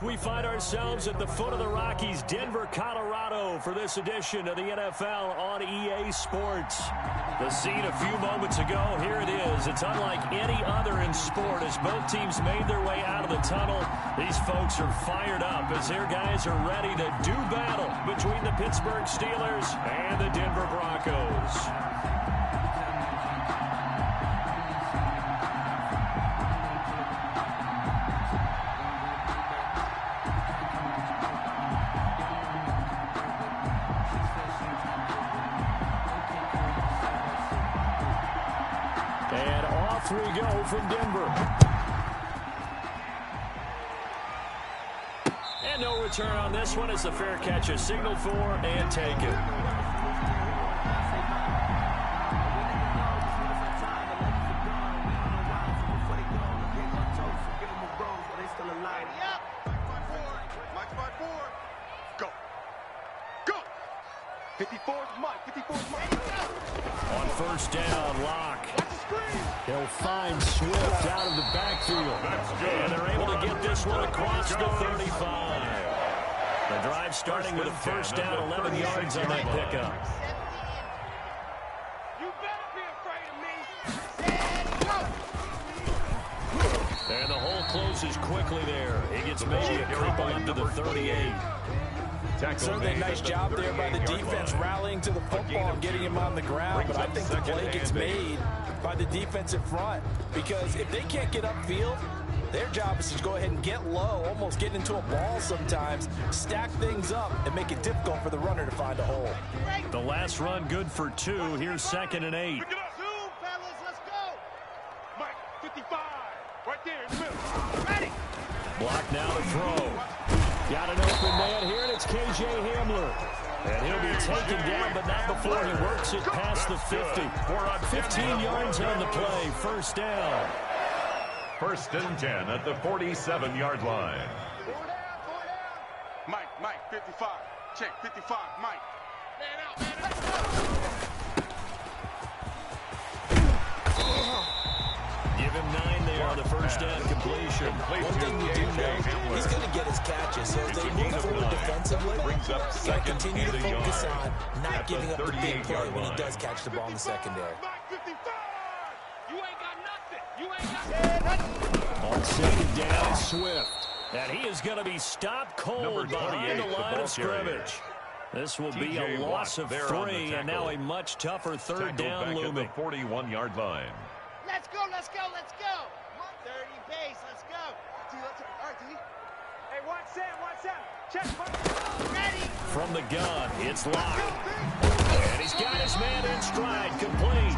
We find ourselves at the foot of the Rockies, Denver, Colorado, for this edition of the NFL on EA Sports. The scene a few moments ago, here it is. It's unlike any other in sport as both teams made their way out of the tunnel. These folks are fired up as their guys are ready to do battle between the Pittsburgh Steelers and the Denver Broncos. We go from Denver. And no return on this one as the fair catch is signaled for and taken. Go. Go. 54's Mike. 54's Mike. On first down, Locke. He'll find Swift out of the backfield. And they're able to get this one across the 35. The drive starting with a first down, 11 yards on that pickup. You better be afraid of me. And the hole closes quickly there. He gets maybe a couple up to the 38. Certainly a nice job there by the defense rallying to the football and getting him on the ground. But I think the play gets made by the defensive front, because if they can't get upfield, their job is to go ahead and get low, almost get into a ball sometimes, stack things up, and make it difficult for the runner to find a hole. The last run good for 2. Here's 2nd and 8. Pick it up. Zoom, fellas. Let's go. Mike, 55. Right there in the middle. Ready. Block now to throw. Got an open man here, and it's KJ Hamler. And he'll be taken down, but not before he works it past the 50. 15 yards on the play, first down. 1st and 10 at the 47-yard line. 4 down. Mike, 55. Check, 55, Mike. Man out. Let's go. Give him 9 there on the first down completion. One thing you do know, he's going to get his catches. So as they move forward defensively, he's got to continue to focus on not giving up the big play when he does catch the ball in the secondary. You ain't got nothing. You ain't got nothing. On 2nd down, Swift. And he is going to be stopped cold behind the line of scrimmage. This will be a loss of 3, and now a much tougher 3rd down looming. At the 41-yard line. Let's go. 30 base, let's go. All right, D. Hey, watch Sam. Check. Ready. From the gun, it's Locke. And he's got his man in stride, complete.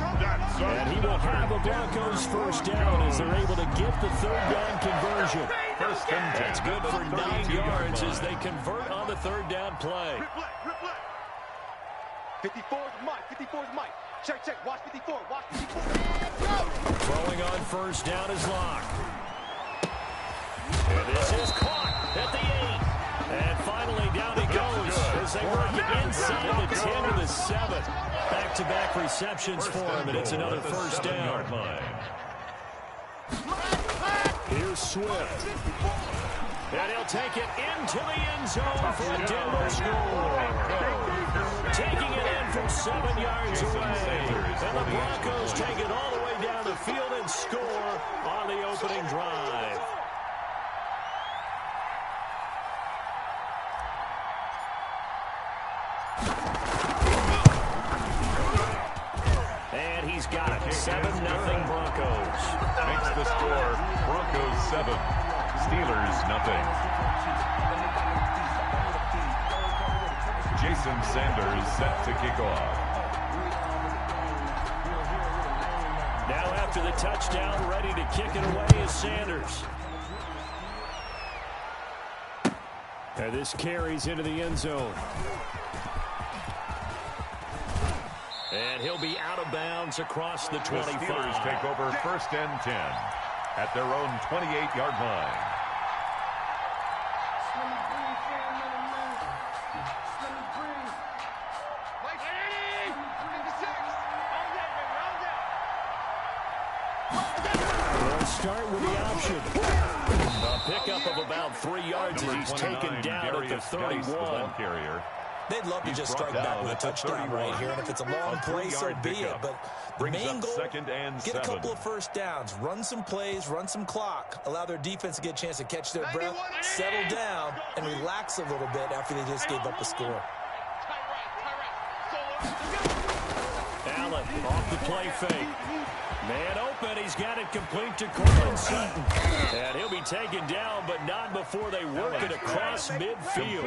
And he will have a Broncos first down as they're able to get the 3rd down conversion. 1st and 10. That's good for 9 yards as they convert on the 3rd down play. Replay. 54's Mike. Check. Watch 54. Throwing on first down is Locke. And this is caught at the 8. And finally down he goes as they work inside the 10 to the 7. Back-to-back receptions for him, and it's another first down. Here's Swift. And he'll take it into the end zone for a Denver score. Taking it in from 7 yards away. And the Broncos take it all the way down the field and score on the opening drive. And he's got it. 7-0 Broncos. Makes the score Broncos 7, Steelers nothing. Jason Sanders set to kick off. Now after the touchdown, ready to kick it away is Sanders. And this carries into the end zone. And he'll be out of bounds across the 25. The Steelers take over 1st and 10 at their own 28-yard line. They'll start with the option. A pickup of about 3 yards as he's taken down at the 31. They'd love to just strike back with a touchdown right here, and if it's a long play, so be it. But the main goal, get a couple of first downs, run some plays, run some clock, allow their defense to get a chance to catch their breath, settle down, and relax a little bit after they just gave up a score. Allen off the play fake. Man open, he's got it complete to Cortland Sutton. And he'll be taken down, but not before they work it across midfield.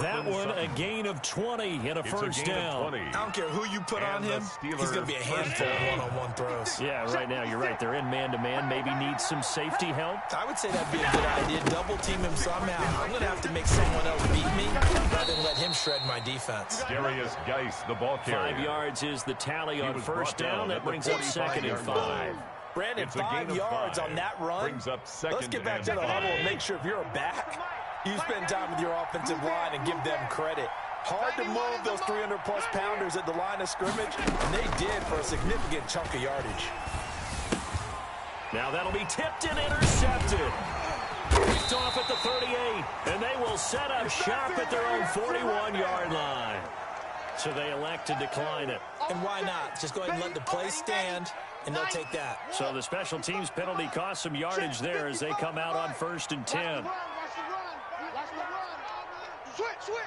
That one, a gain of 20 and a first down. I don't care who you put on him, he's going to be a handful of one-on-one throws. Yeah, right now, you're right. They're in man-to-man. Maybe needs some safety help. I would say that'd be a good idea. Double-team him somehow. I'm going to have to make someone else beat me rather than let him shred my defense. Darius Geis, the ball carrier. 5 yards is the tally on first down. That brings up 2nd and 5. Brandon, 5 yards on that run. Let's get back to the huddle and make sure if you're a back, you spend time with your offensive line and give them credit. Hard to move those 300-plus pounders at the line of scrimmage, and they did for a significant chunk of yardage. Now that'll be tipped and intercepted. Picked off at the 38, and they will set up shop at their own 41-yard line. So they elect to decline it. And why not? Just go ahead and let the play stand, and they'll take that. So the special teams penalty cost some yardage there as they come out on 1st and 10. Switch.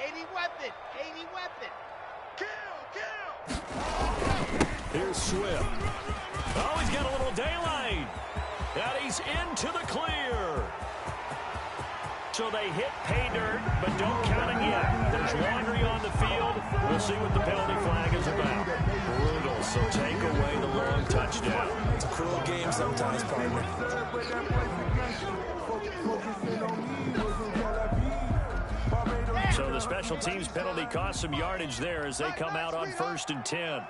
80 weapon. Kill. Here's Swift. Oh, he's got a little daylight. And he's into the clear. So they hit pay dirt, but don't count it yet. There's laundry on the field. We'll see what the penalty flag is about. Brutal, so take away the long touchdown. It's a cruel game sometimes, partner. So the special teams penalty cost some yardage there as they come out on 1st and 10.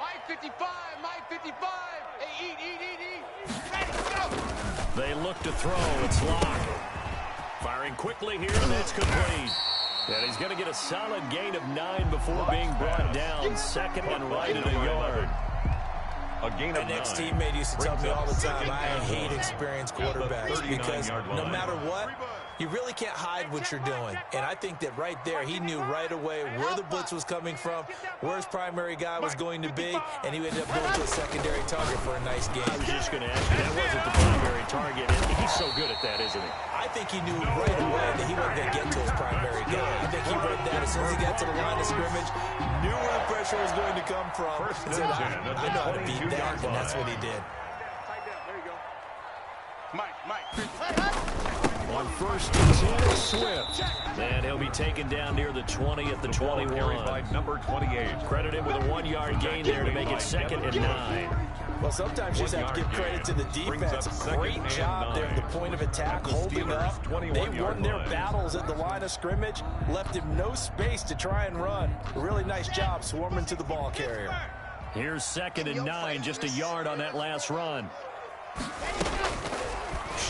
Mike 55. Hey, eat. Ready, go. They look to throw. It's Locke. Firing quickly here, and it's complete. And he's going to get a solid gain of 9 before being brought down. 2nd and right at a yard. A gain of 9. My next teammate used to tell me all the time, I hate experienced quarterbacks because no matter what, you really can't hide what you're doing. And I think that right there, he knew right away where the blitz was coming from, where his primary guy was going to be, and he ended up going to a secondary target for a nice game. I was just going to ask you, that wasn't the primary target. He's so good at that, isn't he? I think he knew right away that he wasn't going to get to his primary guy. I think he read that as soon as he got to the line of scrimmage, knew where the pressure was going to come from, and said, I know how to beat that, and that's what he did. There you go. Mike. On 1st and 10, Swift. And he'll be taken down near the 20 at the 21. By number 28. Credit him with a 1-yard gain there to make it 2nd and 9. Well, sometimes you just have to give credit to the defense. Great job there at the point of attack, holding up. They won their battles at the line of scrimmage, left him no space to try and run. A really nice job swarming to the ball carrier. Here's 2nd and 9, just a yard on that last run.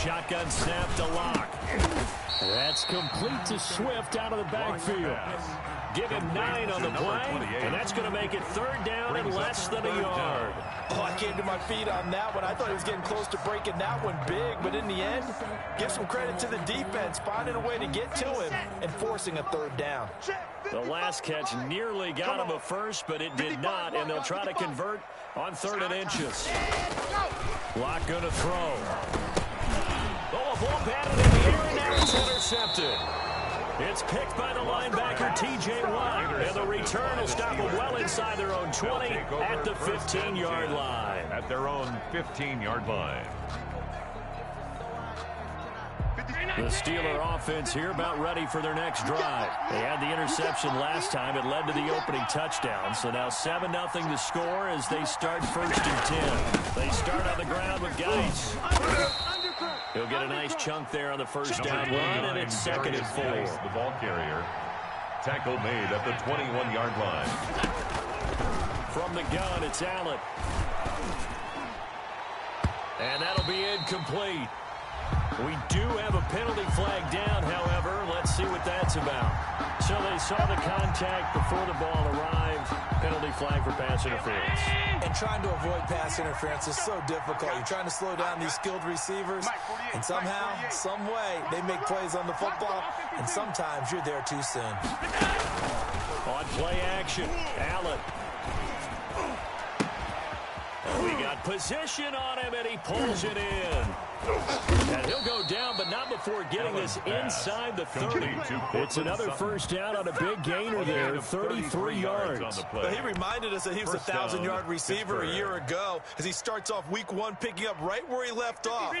Shotgun snap to Locke. That's complete to Swift out of the backfield. Give him 9 on the play, and that's going to make it 3rd down and less than a yard. Oh, I came to my feet on that one. I thought he was getting close to breaking that one big, but in the end, give some credit to the defense, finding a way to get to him and forcing a 3rd down. The last catch nearly got him a first, but it did not, and they'll try to convert on 3rd and inches. Locke going to throw. Oh, a ball batted in the air, and now it's intercepted. It's picked by the linebacker, T.J. Watt, and the return will stop them well inside their own 20 at the 15-yard line. At their own 15-yard line. The Steeler offense here about ready for their next drive. They had the interception last time. It led to the opening touchdown. So now 7-0 to score as they start 1st and 10. They start on the ground with Geis. He'll get a nice chunk there on the first down run, and it's 2nd and 4. The ball carrier. Tackle made at the 21-yard line. From the gun, it's Allen. And that'll be incomplete. We do have a penalty flag down, however. Let's see what that's about. So they saw the contact before the ball arrived. Penalty flag for pass interference. And trying to avoid pass interference is so difficult. You're trying to slow down these skilled receivers, and somehow, some way, they make plays on the football, and sometimes you're there too soon. On play action, Allen. We got position on him, and he pulls it in. And he'll go down, but not before getting this inside the 30. It's another first down on a big gainer there, 33 yards. Well, he reminded us that he was a 1,000-yard receiver a year ago as he starts off week 1 picking up right where he left off.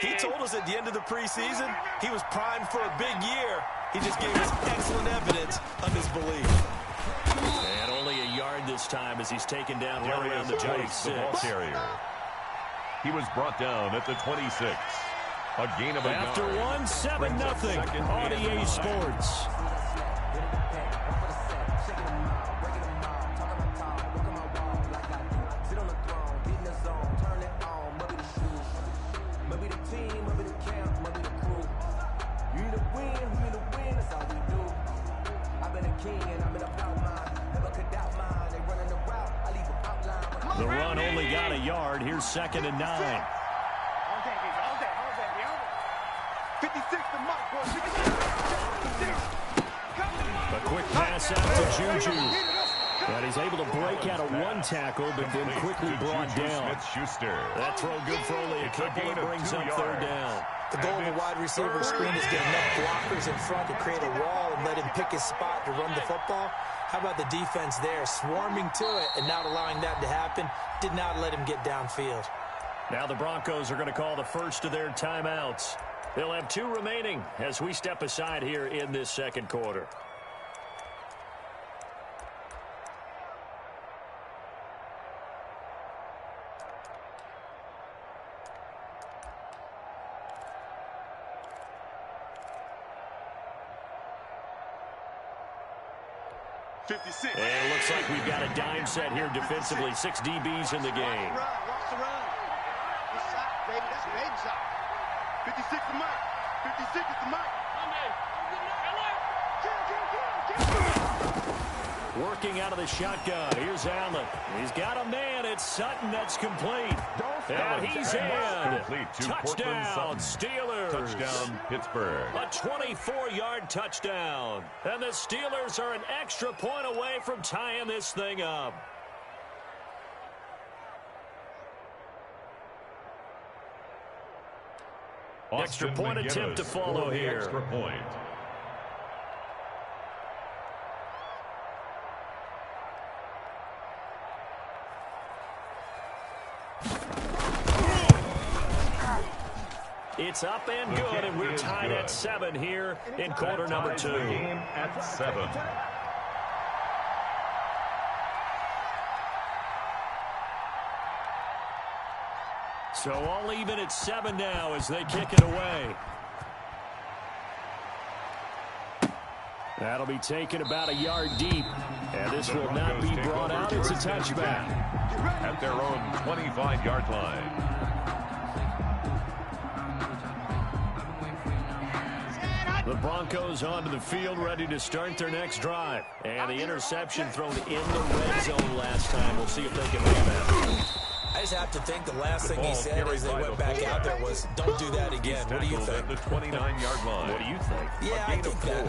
He told us at the end of the preseason he was primed for a big year. He just gave us excellent evidence of his belief. And only a yard this time as he's taken down right around the 26. He was brought down at the 26. A gain of a yard. After 7-0 on EA Sports. The run only got a yard. Here's 2nd and 9. 56 to Mike, boy. A quick pass out to Juju. And he's able to break out of one tackle, but then quickly brought down. That throw good for only a couple. It brings up 3rd down. The goal of a wide receiver screen is get enough blockers in front to create a wall and let him pick his spot to run the football. How about the defense there, swarming to it and not allowing that to happen? Did not let him get downfield. Now the Broncos are going to call the first of their timeouts. They'll have 2 remaining as we step aside here in this 2nd quarter. And it looks like we've got a dime set here defensively. 6 DBs in the game. Watch the run. Good shot, baby. That's a baby shot. 56 to Mike. 56 is to Mike. Working out of the shotgun. Here's Allen. He's got a man. It's Sutton that's complete. And he's in. Touchdown, Steelers. Touchdown, Pittsburgh. A 24-yard touchdown. And the Steelers are an extra point away from tying this thing up. Extra point attempt to follow here. Extra point. It's up and good, and we're tied at 7 here in quarter number 2. The game at 7. So all even at 7 now as they kick it away. That'll be taken about a yard deep, and this will not be brought out. It's a touchback. At their own 25-yard line. The Broncos onto the field, ready to start their next drive. And the interception thrown in the red zone last time. We'll see if they can make that. I just have to think the last thing he said as they went back out there was, don't do that again. What do you think? The 29-yard line. What do you think? Yeah, I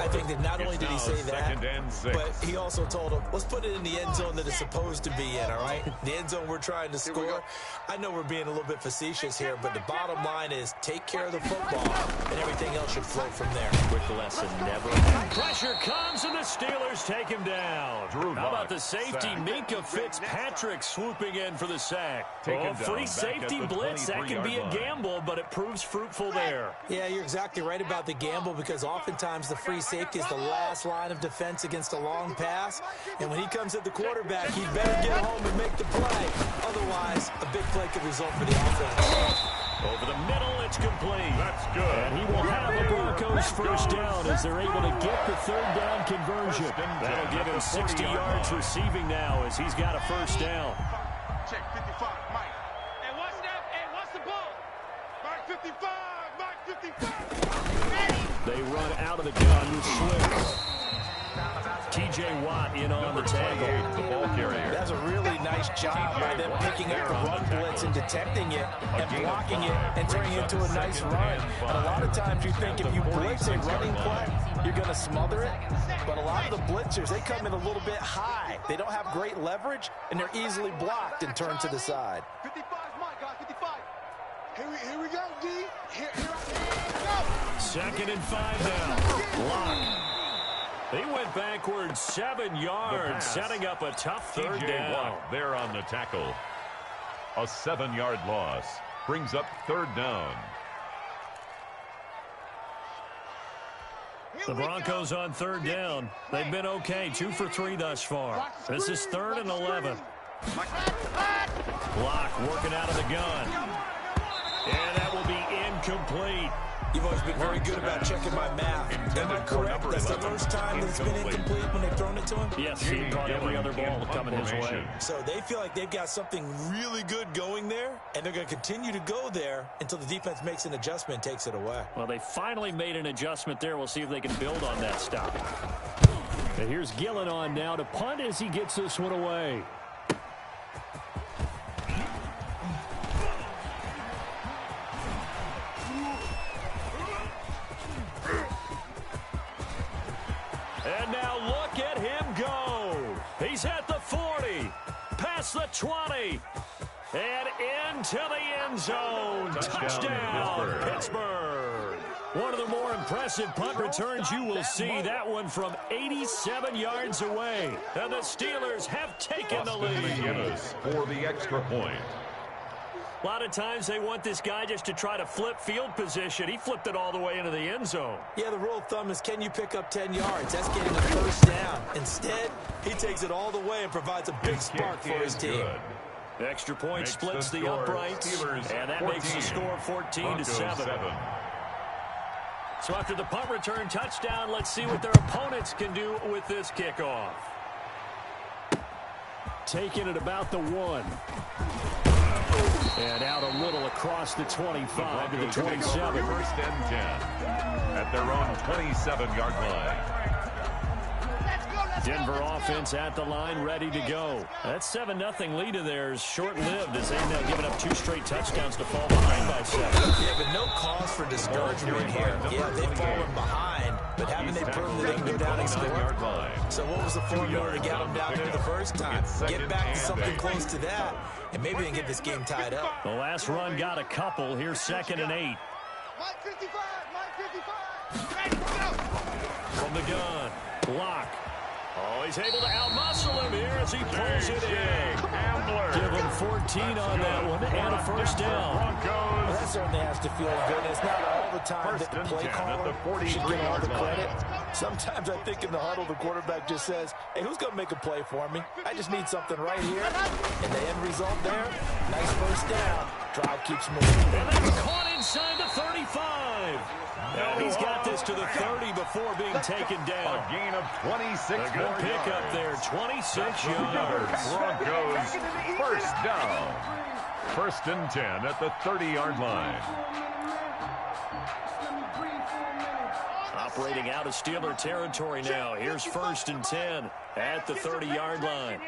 think that not only did he say that, but he also told him, let's put it in the end zone that it's supposed to be in, all right? The end zone we're trying to score. I know we're being a little bit facetious here, but the bottom line is take care of the football, and everything else should flow from there. Quick lesson, never. Pressure comes, and the Steelers take him down. How about the safety, Minka Fitzpatrick, swooping in for the sack? Free safety blitz, that can be a gamble, but it proves fruitful there. Yeah, you're exactly right about the gamble because oftentimes the free safety is the last line of defense against a long pass. And when he comes at the quarterback, he better get home and make the play. Otherwise, a big play could result for the offense. Over the middle, it's complete. That's good. And he will have the Broncos first down as they're able to get the 3rd down conversion. That'll give him 60 yards receiving now as he's got a first down. Check 55, Mike. Hey, watch that. Hey, watch the ball. Mike 55, Mike 55. They run out of the gun with Swift. T.J. Watt in on the tackle. The ball carrier. That's a really nice job by them picking up the run blitz and detecting it and blocking it and turning it into a nice run. And a lot of times you think if you blitz a running play, you're going to smother it. But a lot of the blitzers, they come in a little bit high. They don't have great leverage, and they're easily blocked and turned to the side. 55 is mine, guys. 55. Here we go, D. Here I go. 2nd and 5 now. Lock. He went backwards 7 yards, setting up a tough third down. Watt there on the tackle. A 7-yard loss brings up 3rd down. The Broncos on 3rd down. They've been okay, 2 for 3 thus far. This is 3rd and 11. Lock working out of the gun. And that will be incomplete. You've always been very good about checking my math. Am I correct? That's the first time that it's been incomplete when they've thrown it to him? Yes, he caught every other ball coming his way. So they feel like they've got something really good going there, and they're going to continue to go there until the defense makes an adjustment and takes it away. Well, they finally made an adjustment there. We'll see if they can build on that stop. And here's Gillen on now to punt as he gets this one away. And now look at him go. He's at the 40, past the 20, and into the end zone. Touchdown, Pittsburgh. One of the more impressive punt returns you will see. That one from 87 yards away. And the Steelers have taken the lead. For the extra point. A lot of times they want this guy just to try to flip field position. He flipped it all the way into the end zone. Yeah, the rule of thumb is, can you pick up 10 yards? That's getting a first down. Instead, he takes it all the way and provides a big spark for his team. The extra point splits the uprights, and that makes the score 14-7. So after the punt return touchdown, let's see what their opponents can do with this kickoff. Taking it about the 1. And out a little across the 25 to the 27. First and 10 at their own 27-yard line. Denver offense at the line, ready to go. That 7-0 lead of theirs short-lived as they've now given up 2 straight touchdowns to fall behind by 7. Yeah, but no cause for discouragement here. Yeah, they've fallen behind, but haven't they proven that they can go down and score? So what was the formula to get them down there the first time? Get back to something close to that, and maybe they can get this game tied up. The last run got a couple. Here's 2nd and 8. Mike 55, Mike 55. Ready, go. From the gun, Block. Oh, he's able to outmuscle him here as he pulls it in. Give him 14 on that one and a first down. Well, that certainly has to feel good. It's not all the time that the play caller should get all the credit. Sometimes I think in the huddle, the quarterback just says, hey, who's going to make a play for me? I just need something right here. And the end result there, nice first down. Drive keeps moving. And then caught inside the 35. And he's got this to the 30 before being taken down. A gain of 26 A good pickup there, 26 yards. Broncos first down. 1st and 10 at the 30-yard line. Operating out of Steeler territory now. Here's 1st and 10 at the 30-yard line.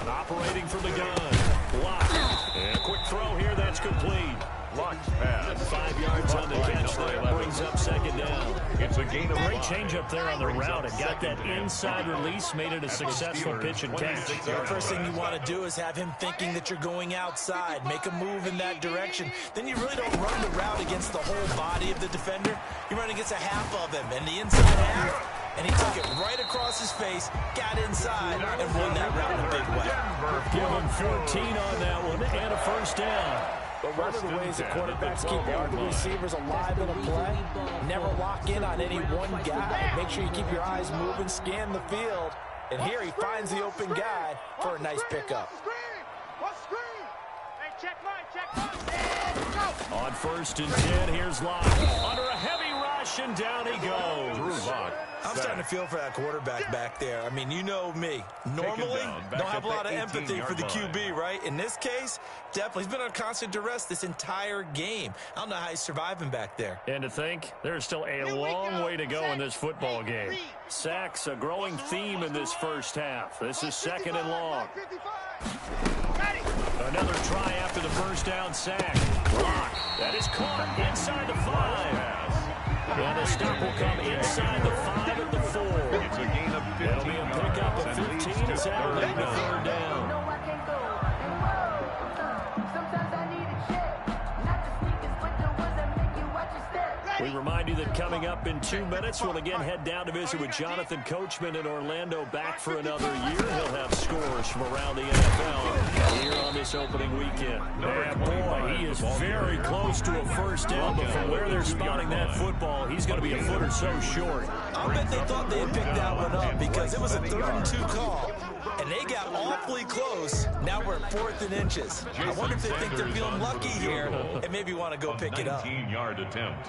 Operating from the gun. Block. And a quick throw here. That's complete. Locked pass. 5 yards on the catch there. That brings up 2nd down. It's a gain of Great change up there on the route. It got that inside release, made it a successful pitch and catch. The first thing you want to do is have him thinking that you're going outside. Make a move in that direction. Then you really don't run the route against the whole body of the defender. You run against a half of him, and the inside half. And he took it right across his face, got inside, and won that route in a big way. Give him 14 on that one and a first down. But one of the ways the quarterbacks keep all the receivers alive in a play, never lock in on any one guy. Make sure you keep your eyes moving, scan the field. And here he finds the open guy for a nice pickup. Hey, check mine. On 1st and 10, here's Locke. Under a heavy rush, and down he goes. I'm starting to feel for that quarterback back there. I mean, you know me. Normally, don't have a lot of empathy for the QB, right? In this case, definitely. He's been on constant duress this entire game. I don't know how he's surviving back there. And to think, there's still a long way to go in this football game. Sacks, a growing theme in this first half. This is 2nd and long. Another try after the first down sack. Block. That is caught inside the 5. And the stop will come inside the 5 at the 4. It's a gain of 15. It'll be a pickup of 15 as that'll lead to 3rd down. We remind you that coming up in 2 minutes, we'll again head down to visit with Jonathan Coachman in Orlando, back for another year. He'll have scores from around the NFL here on this opening weekend. And boy, he is very close to a first down, but from where they're spotting that football, he's going to be a foot or so short. I bet they thought they had picked that one up because it was a 3rd and 2 call, and they got awfully close. Now we're at 4th and inches. I wonder if they think they're feeling lucky here and maybe want to go pick it up. 19-yard attempt.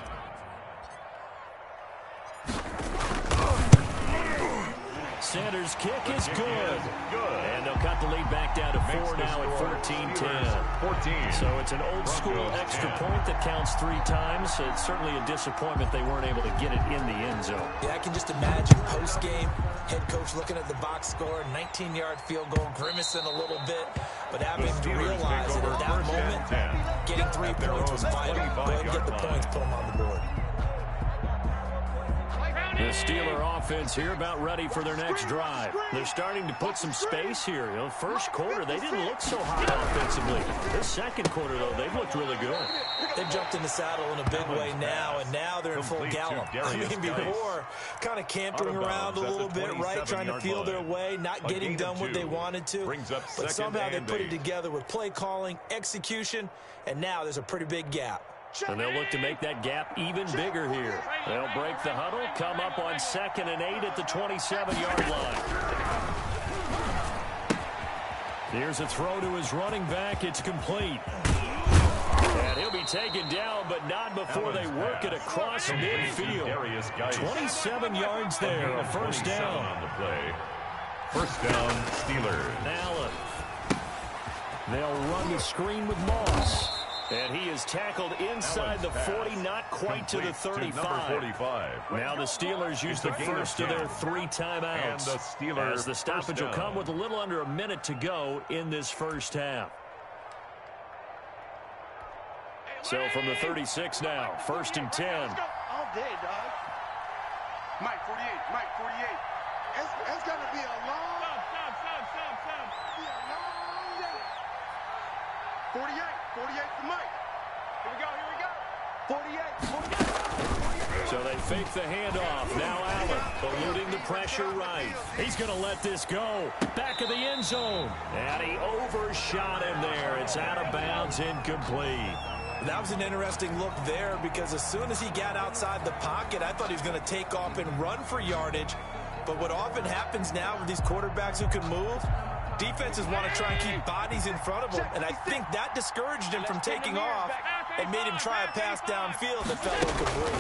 Sanders' kick is good. And they'll cut the lead back down to 4 now at 14-10. So it's an old-school extra point that counts 3 times. It's certainly a disappointment they weren't able to get it in the end zone. Yeah, I can just imagine post-game, head coach looking at the box score, 19-yard field goal, grimacing a little bit, but having to realize that at that moment, getting 3 points was vital. Go ahead and get the points, put them on the board. The Steeler offense here about ready for their next drive. They're starting to put some space here. You know, first quarter, they didn't look so hot offensively. This second quarter, though, they've looked really good. They've jumped in the saddle in a big way now, and now they're in full gallop. I mean, before, kind of cantering around a little bit, right, trying to feel their way, not getting done what they wanted to. But somehow they put it together with play calling, execution, and now there's a pretty big gap. And they'll look to make that gap even bigger here. They'll break the huddle, come up on 2nd and 8 at the 27-yard line. Here's a throw to his running back. It's complete. And he'll be taken down, but not before they work it across midfield. 27 yards there, a first down. On the play. First down, Steelers. Allen. They'll run the screen with Moss. And he is tackled inside the 40, not quite to the 35. Now the Steelers use the first of their 3 timeouts. As the stoppage will come with a little under a minute to go in this first half. So from the 36 now, 1st and 10. All day, dog. Mike 48, Mike 48. It's going to be a long... Be a long day. 48 for Mike. Here we go. 48. So they fake the handoff. Now Allen eluding the pressure right. He's going to let this go. Back of the end zone. And he overshot him there. It's out of bounds, incomplete. That was an interesting look there because as soon as he got outside the pocket, I thought he was going to take off and run for yardage. But what often happens now with these quarterbacks who can move, defenses want to try and keep bodies in front of him, and I think that discouraged him from taking off and made him try a pass downfield that fell incomplete.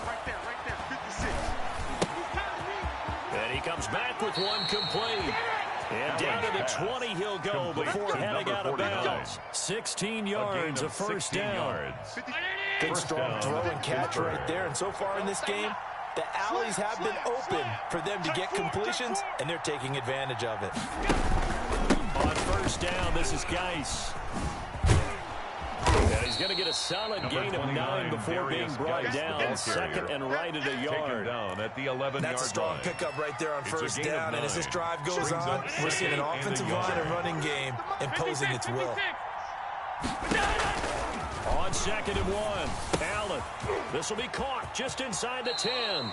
Right there, 56. And he comes back with one complete. And down to the 20 he'll go before heading out of bounds. 16 yards, a first down. Good strong throw and catch right there, and so far in this game, the alleys have been open for them to get completions, and they're taking advantage of it. On first down, this is Geis. And he's going to get a solid gain of 9 before being brought down. 2nd and right at a yard. Down at the 11-yard That's a strong pickup right there on first down. And as this drive goes on, we're seeing an offensive line and running game imposing its will. On 2nd and 1, Allen. This will be caught just inside the 10.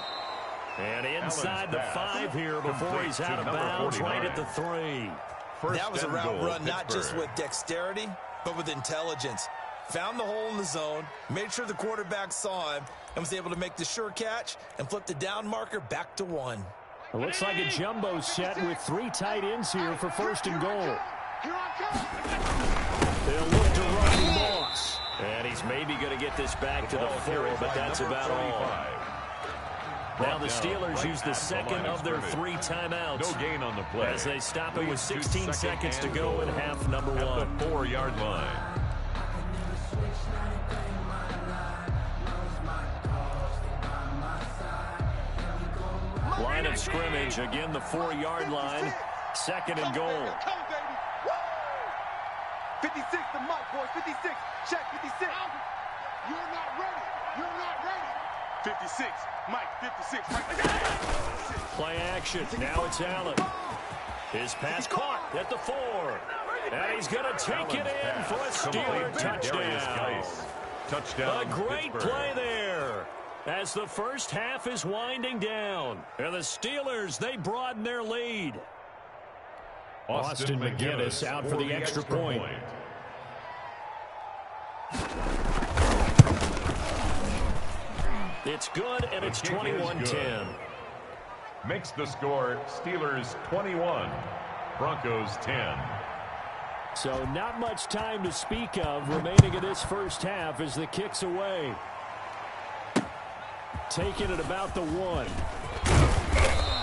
And inside the 5 here before he's out of bounds right at the 3. That was a route run not just with dexterity, but with intelligence. Found the hole in the zone, made sure the quarterback saw him, and was able to make the sure catch and flip the down marker back to 1. It looks like a jumbo set with 3 tight ends here for 1st and goal. They'll look to run Moss. And he's maybe going to get this back to the 4, but that's about all. Now the Steelers use the second of their 3 timeouts. No gain on the play. As they stop it with 16 seconds to go in half number 1. At the 4-yard line. Line of scrimmage, again the 4-yard line. 2nd and goal. 56 to Mike, boys. 56. Check 56. You're not ready. You're not ready. 56. Mike, 56. Mike. Play action. Now it's Allen. His pass caught at the 4. And he's going to take it in for a Steeler touchdown. Touchdown. A great play there. As the first half is winding down. And the Steelers, they broaden their lead. Austin McGinnis out for the extra point. It's good, and it's 21-10. Makes the score Steelers 21, Broncos 10. So not much time to speak of remaining in this first half as the kick's away. Taking it about the 1.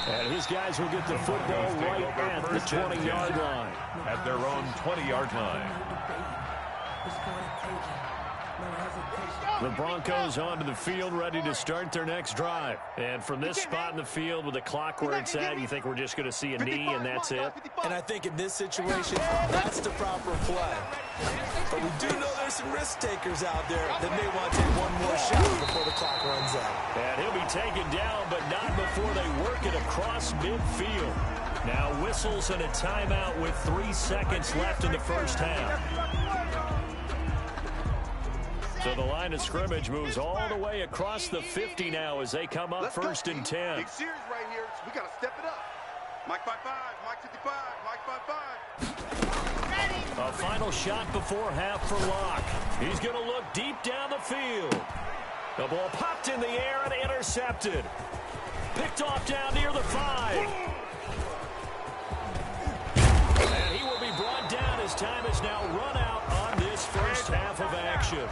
And his guys will get the football right at the 20-yard line. At their own 20-yard line. The Broncos onto the field, ready to start their next drive. And from this spot in the field with the clock where it's at, you think we're just going to see a knee and that's it? And I think in this situation, that's the proper play. But we do know there's some risk takers out there that may want to take one more shot before the clock runs out. And he'll be taken down, but not before they work it across midfield. Now whistles and a timeout with 3 seconds left in the first half. So the line of scrimmage moves all the way across the 50 now as they come up first and 10. Big series right here. We got to step it up. Mike 5-5, Mike 55, Mike 5-5. A final shot before half for Locke. He's going to look deep down the field. The ball popped in the air and intercepted. Picked off down near the 5. And he will be brought down as time is now run out on this first half of action.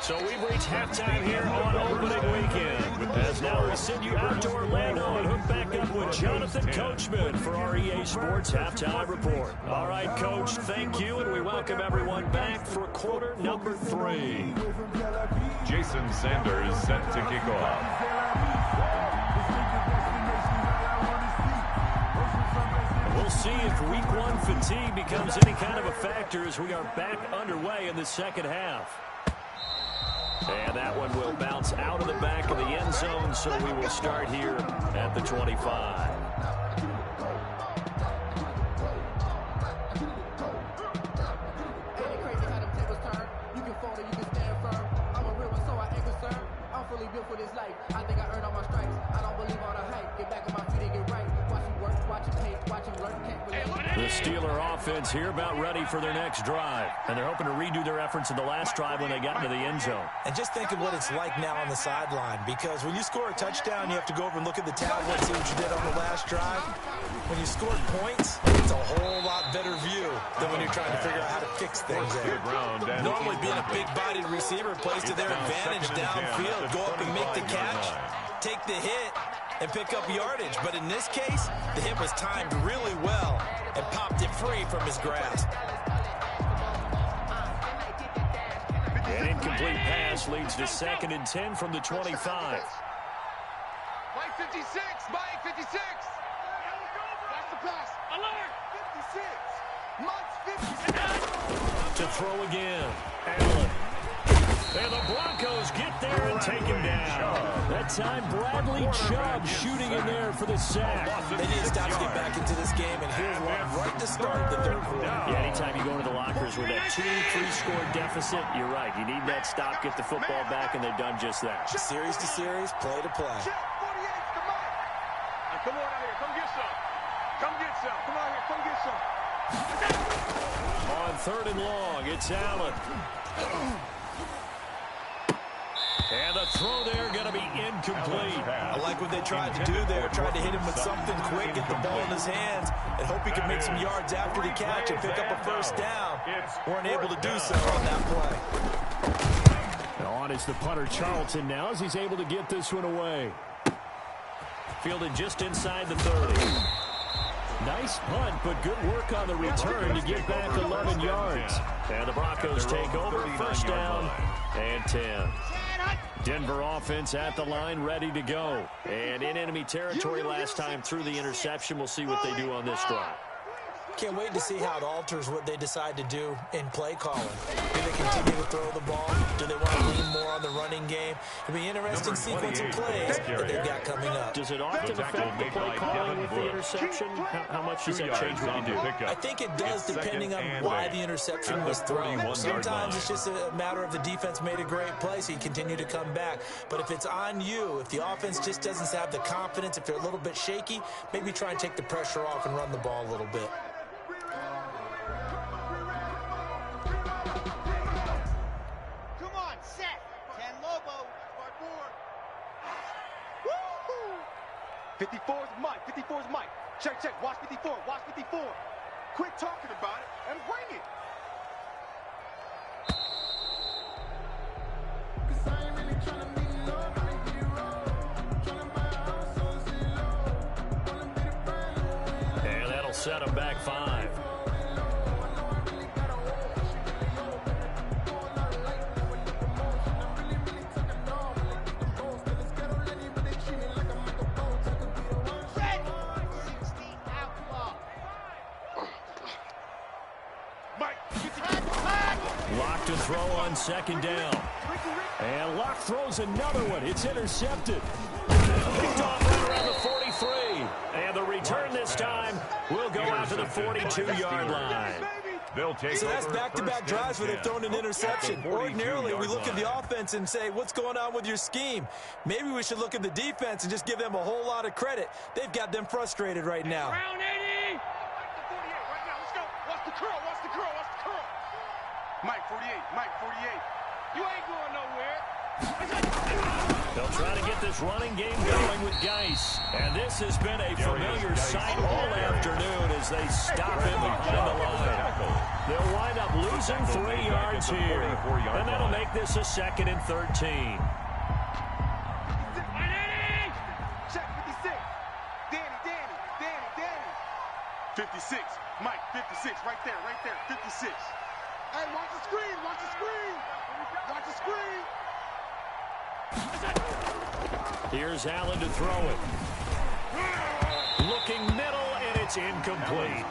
So we've reached halftime here on opening weekend. As now we send you out to Orlando and hook back up with Jonathan Coachman for our EA Sports Halftime Report. All right, Coach, thank you, and we welcome everyone back for quarter number 3. Jason Sanders set to kick off. We'll see if week 1 fatigue becomes any kind of a factor as we are back underway in the second half. And that one will bounce out of the back of the end zone, so we will start here at the 25. The Steeler offense here about ready for their next drive. And they're hoping to redo their efforts in the last drive when they got into the end zone. And just think of what it's like now on the sideline, because when you score a touchdown, you have to go over and look at the tablet and see what you did on the last drive. When you scored points, it's a whole lot better view than when you're trying to figure out how to fix things there. Normally being a big-bodied receiver plays to their advantage downfield. Go up and make the catch, take the hit, and pick up yardage. But in this case, the hit was timed really well and popped it free from his grasp. An incomplete pass leads to 2nd and 10 from the 25. Mike 56, Mike 56. That's the pass. Alert. 56. Mike 56. To throw again. Allen. And the Broncos get there and take him down. That time, Bradley Chubb shooting in there for the sack. They need to stop to get back into this game, and here's one right to start the third quarter. Yeah, anytime you go into the lockers with that 2-3-score deficit, you're right. You need that stop, get the football back, and they've done just that. Series to series, play to play. Come on out here. Come get some. Come get some. Come out here. Come get some. On 3rd and long, it's Allen. And the throw there going to be incomplete. I like what they tried to do there. Tried to hit him with something quick, get the ball in his hands, and hope he can make some yards after the catch and pick up a first down. Weren't able to do so on that play. On his it's the punter Charlton now as he's able to get this one away. Fielded just inside the 30. Nice punt, but good work on the return to get back 11 yards. And the Broncos take over, first down and 10. Denver offense at the line, ready to go. And in enemy territory last time through the interception. We'll see what they do on this drive. Can't wait to see how it alters what they decide to do in play calling. Do they continue to throw the ball? Do they want to lean more on the running game? It'll be an interesting sequence of plays that they've got coming up. Does it often affect the play calling with the interception? How much does that change what you do? I think it does, depending on why the interception was thrown. Sometimes it's just a matter of the defense made a great play, so you continue to come back. But if it's on you, if the offense just doesn't have the confidence, if they're a little bit shaky, maybe try and take the pressure off and run the ball a little bit. Come on, set. 10 Lobo. Part 4. 54's Mike. 54's Mike. Check, check. Watch 54. Watch 54. Quit talking about it and bring it. And that'll set them back 5. Lock to throw on second down. And Lock throws another one. It's intercepted. Picked off right around the 43. And the return this time will go out to the 42-yard line. So that's back-to-back drives where they've thrown an interception. Ordinarily, we look at the offense and say, what's going on with your scheme? Maybe we should look at the defense and just give them a whole lot of credit. They've got them frustrated right now. Round 80. Mike, the 48 right now. Let's go. Watch the curl. Watch the curl. Watch the curl. Mike, 48. Mike, 48. You ain't going nowhere. They'll try to get this running game going with Geis. And this has been a familiar sight all afternoon as they stop him behind the line. They'll wind up losing 3 yards here. And that'll make this a 2nd and 13. Check 56. Danny. 56. Mike, 56. Right there. 56. Hey, watch the screen. Watch the screen. Watch the screen. Here's Allen to throw it. Looking middle, and it's incomplete.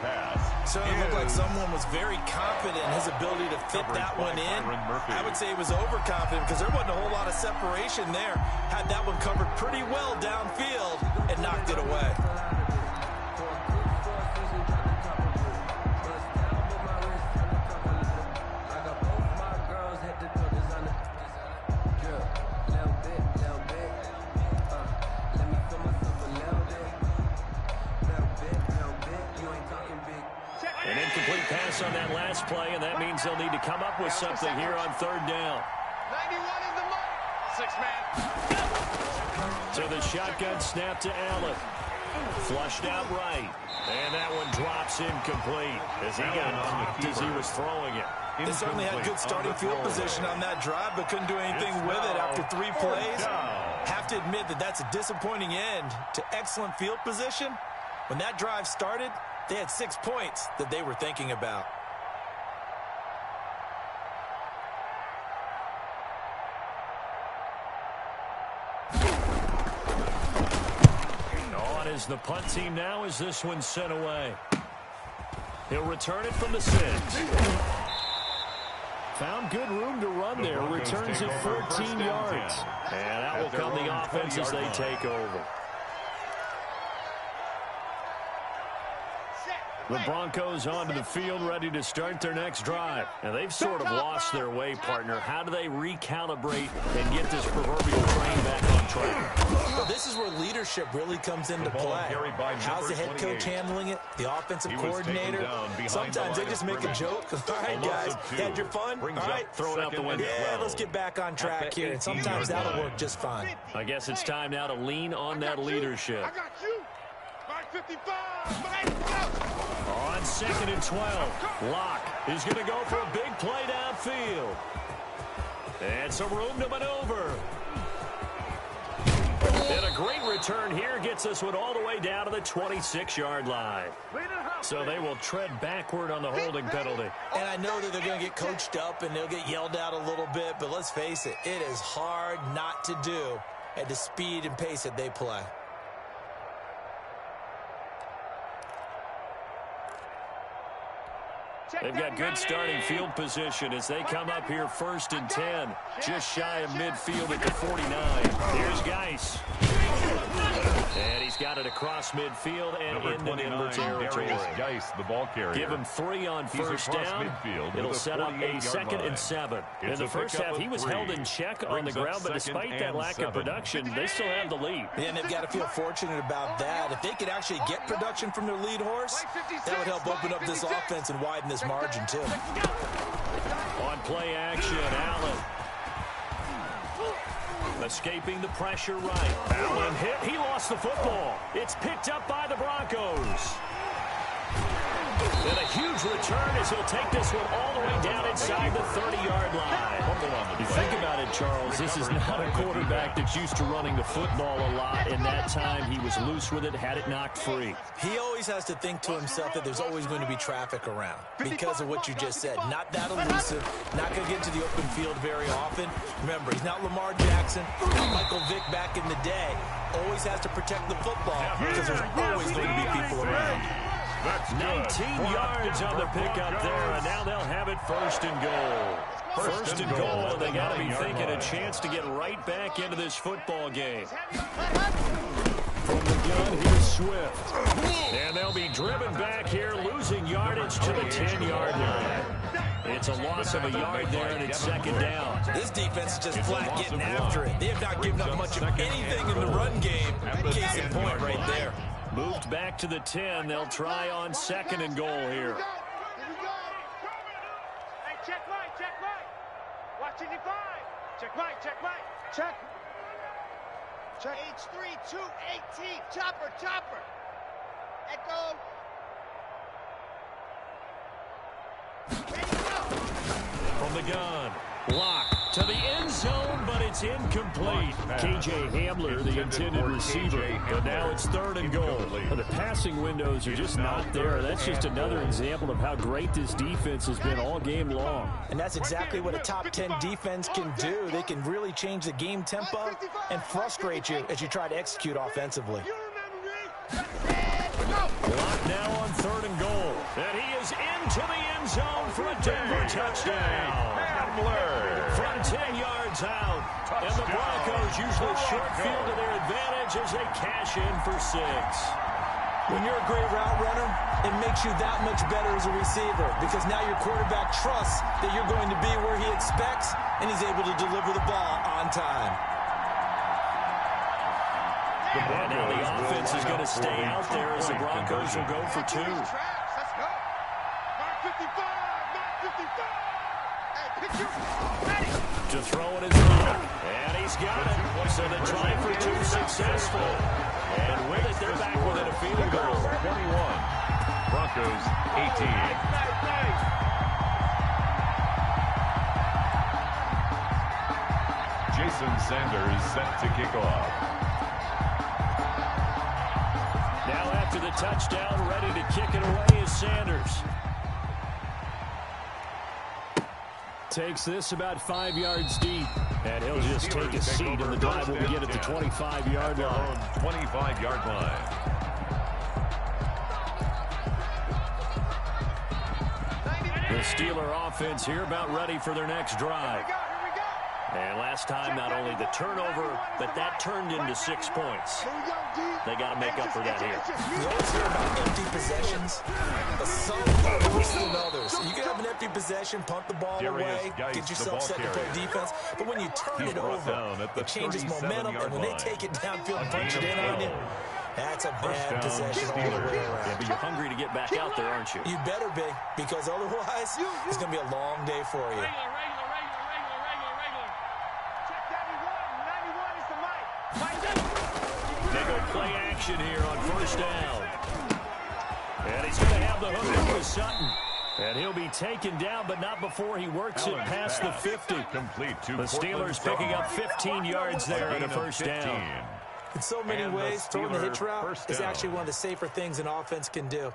So it looked like someone was very confident in his ability to fit that one in. I would say he was overconfident because there wasn't a whole lot of separation there. Had that one covered pretty well downfield and knocked it away. An incomplete pass on that last play, and that means they'll need to come up with something here on 3rd down. 91 is the mark. 6-man. So the shotgun snap to Allen. Flushed out right. And that one drops incomplete as he got popped as he was throwing it. They certainly had good starting field position on that drive, but couldn't do anything with it after 3 plays. Have to admit that that's a disappointing end to excellent field position. When that drive started, they had 6 points that they were thinking about. On is the punt team now as this one's sent away. He'll return it from the 6. Found good room to run there. Returns it 14 yards. And that will come the offense as they take over. The Broncos onto the field, ready to start their next drive. And they've sort of lost their way, partner. How do they recalibrate and get this proverbial train back on track? Well, this is where leadership really comes into play. How's the head coach handling it? The offensive coordinator? Sometimes they just make a joke. All right, guys, you had your fun? All right, throw it out the window. Yeah, let's get back on track here. And sometimes that'll work just fine. I guess it's time now to lean on that leadership. I got you. 55. On 2nd and 12, Locke is going to go for a big play downfield. And some room to maneuver. And a great return here gets this one all the way down to the 26-yard line. So they will tread backward on the holding penalty. And I know that they're going to get coached up and they'll get yelled at a little bit, but let's face it, it is hard not to do at the speed and pace that they play. They've got good starting field position as they come up here 1st and 10. Just shy of midfield at the 49. Here's Geis. And he's got it across midfield and into Denver territory. Geis, the ball carrier. Give him 3 on first down. It'll set up a 2nd and 7. In the first half, he was held in check on the ground, but despite that lack of production, they still have the lead. Yeah, and they've got to feel fortunate about that. If they could actually get production from their lead horse, that would help open up this offense and widen this margin, too. On play action, Allen. Escaping the pressure right. Allen hit. He lost the football. It's picked up by the Broncos. And a huge return as he'll take this one all the way down inside the 30-yard line. You think about it, Charles, this is not a quarterback that's used to running the football a lot. In that time, he was loose with it, had it knocked free. He always has to think to himself that there's always going to be traffic around because of what you just said. Not that elusive, not going to get to the open field very often. Remember, he's not Lamar Jackson, not Michael Vick back in the day. Always has to protect the football because there's always going to be people around. 19 yards on the pickup there, and now they'll have it 1st and goal. First and goal, and they got to be thinking a chance to get right back into this football game. From the gun, here's Swift. And they'll be driven back here, losing yardage to the 10-yard line. It's a loss of a yard there, and it's 2nd down. This defense is just flat getting after it. They have not given up much of anything in the run game. Case in point right there. Moved back to the 10. They'll try on 2nd and goal here. Hey, check right, check right. Watching the 5. Check right, check right. Check. Check. H3, 218. Chopper, chopper. Echo. Ready, go. From the gun. Block to the end zone, but it's incomplete. K.J. Hamler, the intended receiver, but now it's 3rd and goal. The passing windows are just not there. That's just another example of how great this defense has been all game long. And that's exactly what a top 10 defense can do. They can really change the game tempo and frustrate you as you try to execute offensively. Block now on 3rd and goal. And he is into the end zone for a Denver touchdown. From 10 yards out. And the Broncos use the short field to their advantage as they cash in for 6. When you're a great route runner, it makes you that much better as a receiver because now your quarterback trusts that you're going to be where he expects and he's able to deliver the ball on time. And now the offense is going to stay out there as the Broncos will go for 2. Let's go. Mark 55. Mark 55. Hey, picture. Ready. To throw in his back. And he's got it. So the try for 2 successful. And with it, they're back within a field goal. 21. Broncos 18. Jason Sanders set to kick off. Now after the touchdown, ready to kick it away is Sanders. Takes this about 5 yards deep. And he'll just take a seat, and the drive will begin at the 25-yard line. 25-yard line. The Steeler offense here about ready for their next drive. And last time, not only the turnover, but that turned into 6 points. They got to make up for that here. You always hear about empty possessions, but some are worse than others. You can have an empty possession, punt the ball away, get yourself set to play defense, but when you turn it over, it changes momentum, and when they take it downfield and punch it in on you, that's a bad possession all the way around. Yeah, but you're hungry to get back out there, aren't you? You better be, because otherwise, it's going to be a long day for you. They go play action here on 1st down. And he's going to have the hook with Sutton. And he'll be taken down, but not before he works it past the 50. Complete to The Steelers picking up 15 yards there on a first down. In so many ways, throwing the hitch route is actually one of the safer things an offense can do.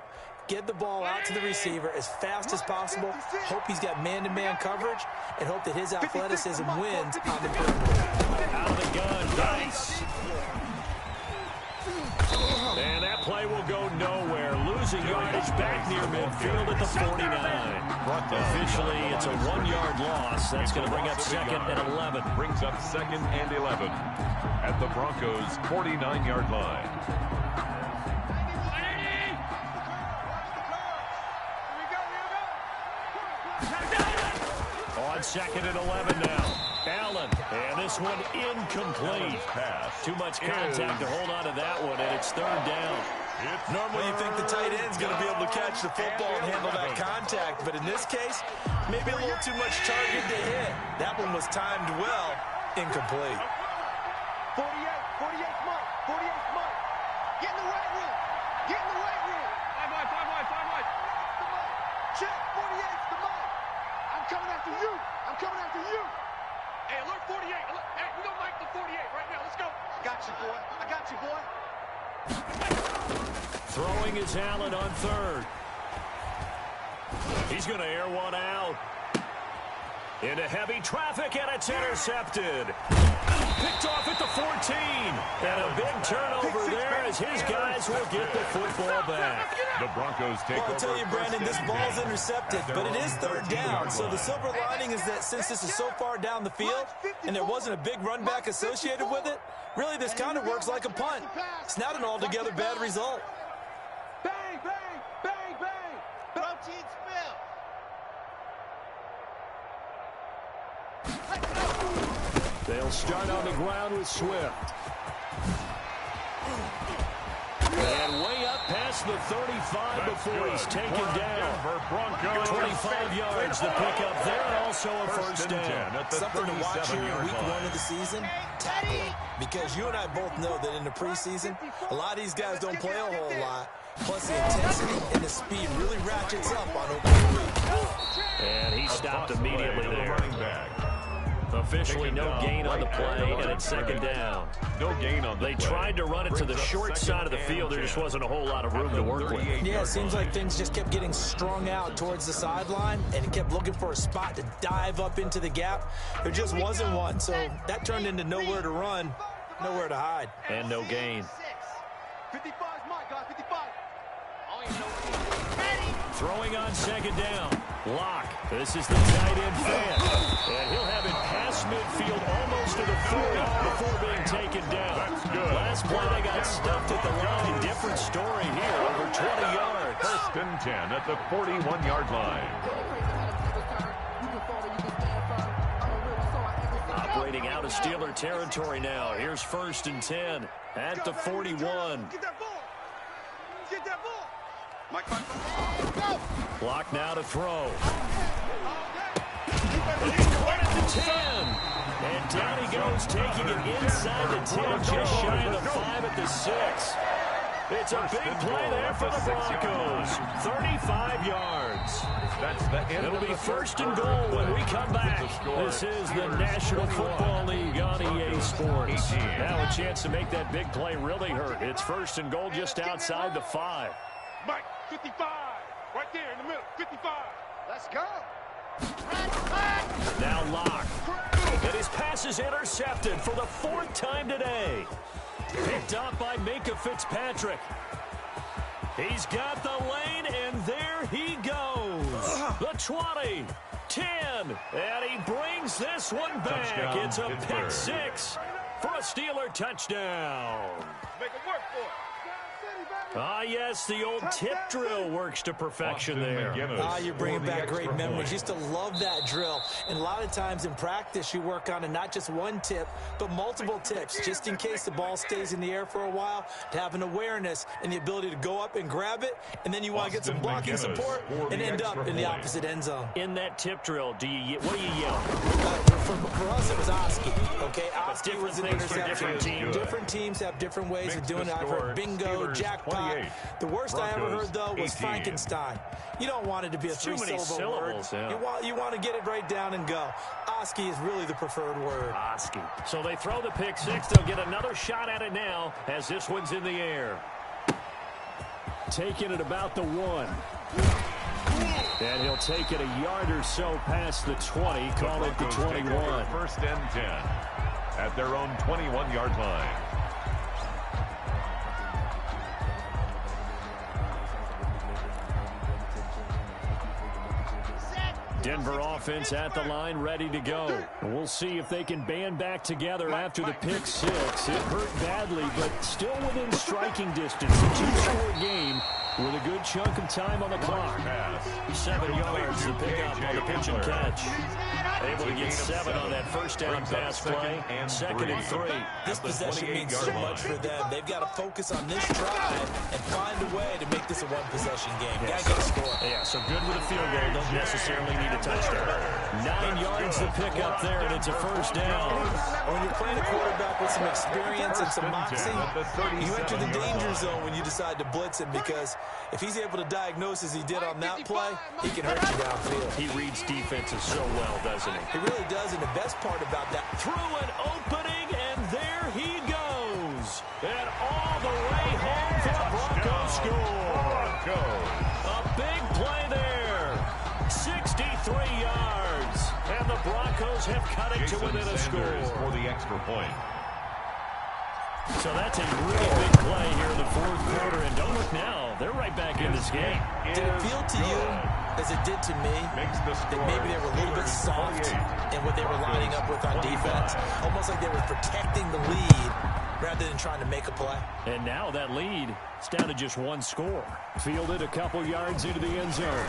Get the ball out to the receiver as fast as possible, hope he's got man-to-man coverage, and hope that his athleticism wins on the perimeter. Out of the gun, nice. And that play will go nowhere. Losing yardage back near midfield at the 49. Officially, it's a 1-yard loss. That's going to bring up 2nd and 11. Brings up 2nd and 11 at the Broncos' 49-yard line. On 2nd and 11 now. Allen, and this one incomplete. Too much contact to hold on to that one, and it's 3rd down. Normally you think the tight end's going to be able to catch the football and handle that contact, but in this case, maybe a little too much target to hit. That one was timed well, incomplete. 48 Mike, 48 Mike. Get in the weight room. Get in the weight room. 5 wide. Check, 48's the Mike. I'm coming after you. I'm coming after you. Hey, alert 48. Hey, we don't like the 48 right now. Let's go. I got you, boy. Throwing is Allen on 3rd. He's going to air one out. Into heavy traffic, and it's intercepted. Picked off at the 14. And a big turnover there as his guys will get the football back. The Broncos take over. I'll tell you, Brandon, this ball's intercepted, but it is 3rd down. So the silver lining is that since this is so far down the field and there wasn't a big run back associated with it, really this kind of works like a punt. It's not an altogether bad result. Bang, bang, bang, bang. Protein spill. They'll start on the ground with Swift. And way up past the 35 before he's taken down. 25 yards the pickup there, also a first down. Something to watch here in week 1 of the season, tackling. Because you and I both know that in the preseason, a lot of these guys don't play a whole lot. Plus the intensity and the speed really ratchets up on opening week. And he stopped immediately there. Officially no gain on the play, and it's 2nd down. No gain on the play. They tried to run it to the short side of the field. There just wasn't a whole lot of room to work with. Yeah, it seems like things just kept getting strung out towards the sideline, and he kept looking for a spot to dive up into the gap. There just wasn't one, so that turned into nowhere to run, nowhere to hide. And no gain. 55's Mike, guys, 55. Throwing on 2nd down. Lock. This is the tight end fan. And he'll have it past midfield almost to the 40 before being taken down. That's good. Last play they got stuffed at the line. Different story here. Over 20 yards. 1st and 10 at the 41-yard line. Operating out of Steeler territory now. Here's 1st and 10 at the 41. Get that ball. Get that ball. Mike, Go. Block now to throw. He's caught at the 10. And down he goes, taking it inside the 10, just shy of the 5 at the 6. It's a big play there for the Broncos. 35 yards. It'll be 1st and goal when we come back. This is the National Football League on EA Sports. Now a chance to make that big play really hurt. It's 1st and goal just outside the 5. Mike, 55. Right there in the middle, 55. Let's go. Now Lock. And his pass is intercepted for the 4th time today. Picked up by Minka Fitzpatrick. He's got the lane, and there he goes. The 20, 10, and he brings this one back. Touchdown, It's a Pittsburgh. pick 6 for a Steeler touchdown. Make it work for it. Ah, yes, the old tip drill works to perfection there. You're bringing back great memories. Used to love that drill. And a lot of times in practice, you work on not just one tip, but multiple tips, just in case the ball stays in the air for a while, to have an awareness and the ability to go up and grab it, and then you want to get some blocking support and end up in the opposite end zone. In that tip drill, what do you yell? For us, it was Oski. Okay, Oski was an interception. Different teams. Different teams have different ways of doing it. I've heard bingo, jackpot. The worst I ever heard, though, was Frankenstein. You don't want it to be a three-syllable word. Yeah. You want to get it right down and go. Oski is really the preferred word. Oski. So they throw the pick six. They'll get another shot at it now as this one's in the air. Taking it about the 1. And he'll take it a yard or so past the 20, call it the 21. First and 10 at their own 21-yard line. Denver offense at the line, ready to go. We'll see if they can band back together after the pick six. It hurt badly, but still within striking distance. A 2-score game with a good chunk of time on the clock. 7 yards to pick up on the pitch and catch. Able to get 7 on that first down pass play. Second and 3. This possession means so much for them. They've got to focus on this drive and find a way to make this a one-possession game. Got to get a score. Yeah, so good with a field goal. Don't necessarily need a touchdown. 9 yards to pick up there, and it's a first down. When you're playing a quarterback with some experience and some moxie, you enter the danger zone when you decide to blitz him, because if he's able to diagnose as he did on that play, he can hurt you downfield. He reads defenses so well, doesn't he? He really does, and the best part about that, through an opening, and there he goes. And all the way home for the Broncos score. A big play there. 63 yards. And the Broncos have cut it to within a score. For the extra point. So that's a really big play here in the fourth quarter. And don't look now. They're right back in this game. Did it feel to you, as it did to me, that maybe they were a little bit soft in what they were lining up with on defense? Almost like they were protecting the lead rather than trying to make a play. And now that lead is down to just 1 score. Fielded a couple yards into the end zone.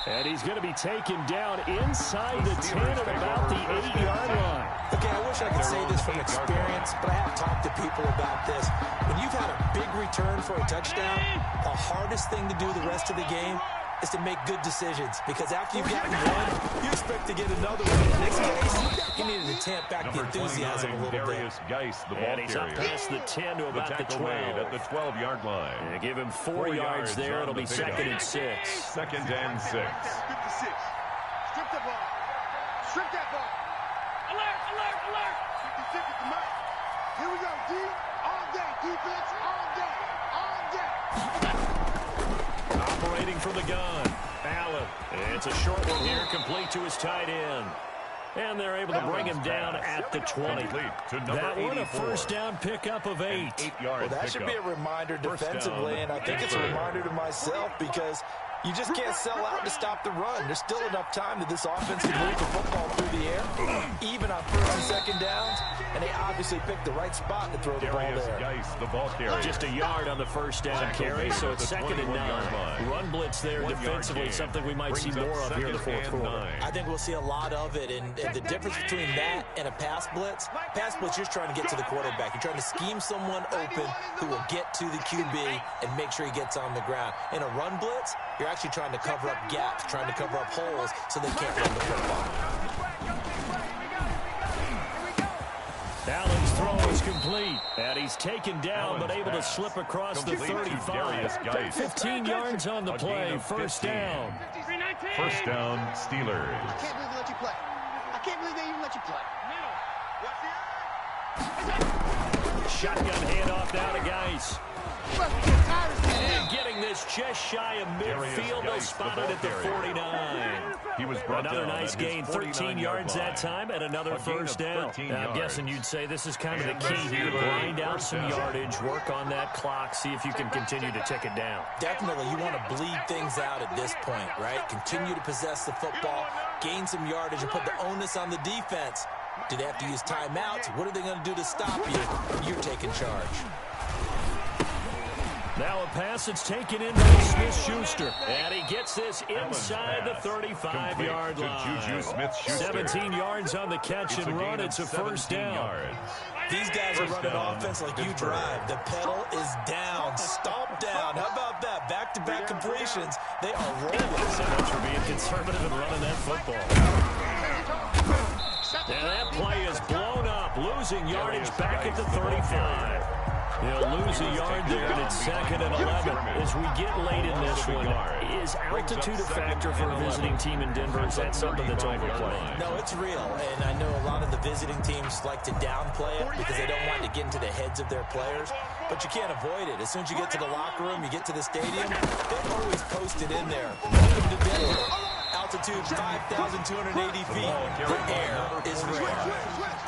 And he's going to be taken down inside the 10 at about the 8-yard line. Okay, I wish I could say this from experience, but I have talked to people about this. When you've had a big return for a touchdown, the hardest thing to do the rest of the game is to make good decisions, because after you've gotten one, you expect to get another one. In this case, you needed to tamp back the enthusiasm a little bit. And he's up past the 10 to about the 12. At the 12-yard line. And give him 4 yards there. It'll be second and 6. Second and 6. 56. Strip the ball. Strip that ball. Alert, alert, alert. 56 at the mark. Here we go, D. All day. Defense all day. All day. Operating from the gun. Allen. It's a short one here, complete to his tight end. And they're able to bring him down at the 20. That one, a first down pickup of 8. Well, that should be a reminder defensively, and I think it's a reminder to myself, because you just can't sell out to stop the run. There's still enough time that this offense can move the football through the air, even on first and second downs, and they obviously picked the right spot to throw the ball there. Just a yard on the first down carry, so it's second and 9. Run blitz there defensively, something we might see more of here in the fourth quarter. I think we'll see a lot of it, and the difference between that and a pass blitz, you're just trying to get to the quarterback. You're trying to scheme someone open who will get to the QB and make sure he gets on the ground. In a run blitz, you're actually trying to cover up gaps, trying to cover up holes so they can't run the football. Allen's throw is complete, and he's taken down but able to slip across the 35. 15 yards on the play, first down. First down, Steelers. I can't believe they let you play. I can't believe they even let you play. Shotgun handoff now to Geis. And getting this just shy of midfield. They'll spot it at the 49. He was brought another down nice gain, 13 yards that time, and another first down. I'm guessing you'd say this is kind of the key here. Grind out some yardage, work on that clock, see if you can continue to tick it down. Definitely, you want to bleed things out at this point, right? Continue to possess the football, gain some yardage, and put the onus on the defense. Do they have to use timeouts? What are they going to do to stop you? You're taking charge. Now a pass that's taken in by Smith-Schuster. And he gets this inside the 35-yard line. 17 yards on the catch and run. It's a first down. These guys are running offense like you drive. The pedal is down. Stomp down. How about that? Back-to-back completions. They are rolling. So much for being conservative and running that football. And that play is blown up. Losing yardage back at the 35. He'll lose a yard there, and it's 2nd and 11 as we get late in this one. Is altitude a factor for a visiting team in Denver? Is that something that's overplayed? No, it's real, and I know a lot of the visiting teams like to downplay it because they don't want to get into the heads of their players, but you can't avoid it. As soon as you get to the locker room, you get to the stadium, they're always posted in there. Welcome to Denver. Altitude 5,280 feet. The air is rare.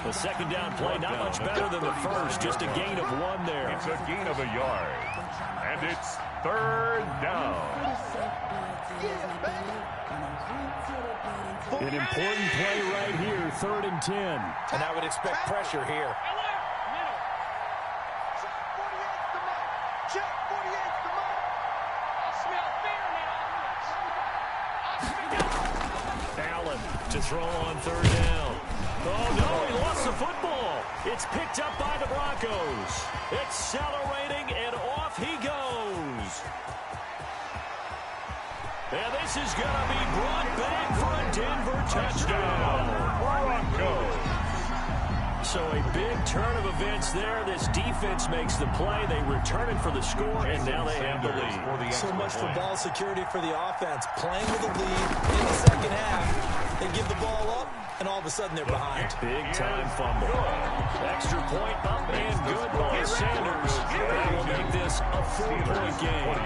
The second down play, not much better than the first. Just a gain of 1 there. It's a gain of a yard. And it's 3rd down. An important play right here, 3rd and 10. And I would expect pressure here. Check 48's the mark. I smell fear now. Allen to throw on 3rd down. Oh, no, he lost the football. It's picked up by the Broncos. Accelerating, and off he goes. And this is going to be brought back for a Denver touchdown. Broncos. So a big turn of events there. This defense makes the play. They return it for the score, and now they have the lead. So much for ball security for the offense. Playing with the lead in the second half. They give the ball up, and all of a sudden they're behind. Big-time fumble. Extra point up and good by Sanders. That will make this a 4-point game.